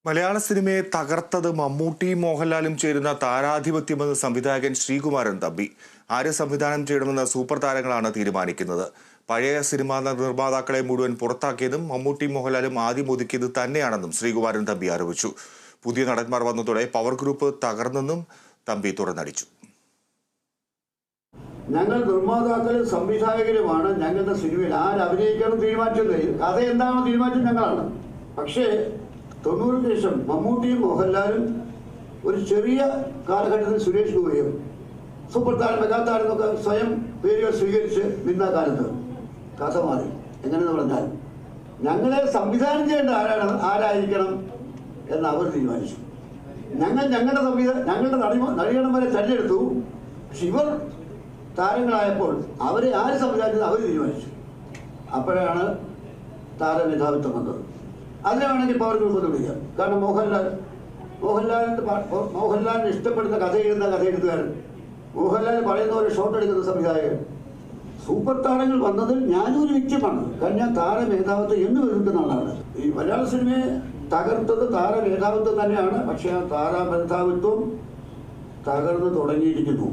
മലയാള സിനിമയെ തകർത്തത് മമ്മൂട്ടിയും മോഹൻലാലും ചേരുന്ന താരാധിപത്യമെന്ന് സംവിധായകൻ ശ്രീകുമാരൻ തമ്പി. ആര് സംവിധാനം ചെയ്യണമെന്ന് സൂപ്പർ താരങ്ങളാണ് തീരുമാനിക്കുന്നത്. പഴയ സിനിമാ നിർമ്മാതാക്കളെ മുഴുവൻ പുറത്താക്കിയതും മമ്മൂട്ടിയും മോഹൻലാലും ആദ്യം ഒതുക്കിയത് തന്നെയാണെന്നും ശ്രീകുമാരൻ തമ്പി ആരോപിച്ചു. പുതിയ നടന്മാർ വന്നതോടെ പവർ ഗ്രൂപ്പ് തകർന്നെന്നും തമ്പി തുറന്നടിച്ചു. ഞങ്ങൾ നിർമ്മാതാക്കളും സംവിധായകരുമാണ് ഞങ്ങളുടെ സിനിമയിൽ ആരഭിനയിക്കണം തീരുമാനിച്ചത്. കഥ എന്താണോ തീരുമാനിച്ചത് ഞങ്ങളാണ്. പക്ഷേ 90-ന് ശേഷം മമ്മൂട്ടിയും മോഹൻലാലും ഒരു ചെറിയ കാലഘട്ടത്തിൽ സുരേഷ് ഗോപിയും സൂപ്പർ താരം മെഗാതാരം എന്നൊക്കെ സ്വയം പേരുകൾ സ്വീകരിച്ച് നിന്ന കാലത്ത് കഥ മാറി. എങ്ങനെയെന്ന് പറഞ്ഞാൽ ഞങ്ങളെ സംവിധാനം ചെയ്യേണ്ട ആരായിരിക്കണം എന്ന് അവർ തീരുമാനിച്ചു. ഞങ്ങളുടെ നടികടന്മാരെ തെരഞ്ഞെടുത്തു. പക്ഷെ ഇവർ താരങ്ങളായപ്പോൾ അവരെ ആര് സംവിധാനം അവർ തീരുമാനിച്ചു. അപ്പോഴാണ് താരമേധാവിത്വം വന്നത്. അതിനെ വേണമെങ്കിൽ പവർ ഗ്രൂപ്പ് എന്ന് വിളിക്കാം. കാരണം മോഹൻലാലിന് ഇഷ്ടപ്പെടുന്ന കഥ എഴുത്തുകാരൻ, മോഹൻലാൽ പറയുന്ന പോലെ ഷോട്ട് എടുക്കുന്ന സംവിധായകൻ, സൂപ്പർ താരങ്ങൾ വന്നതിൽ ഞാനൊരു വ്യക്തിയാണ്. കാരണം ഞാൻ താരമേധാവിത്വം എന്ന് വരുന്ന ആളാണ്. ഈ മലയാള സിനിമയെ തകർത്തത് താരമേധാവിത്വം തന്നെയാണ്. പക്ഷേ ആ താരമേധാവിത്വം തകർന്ന് തുടങ്ങിയിരിക്കുന്നു.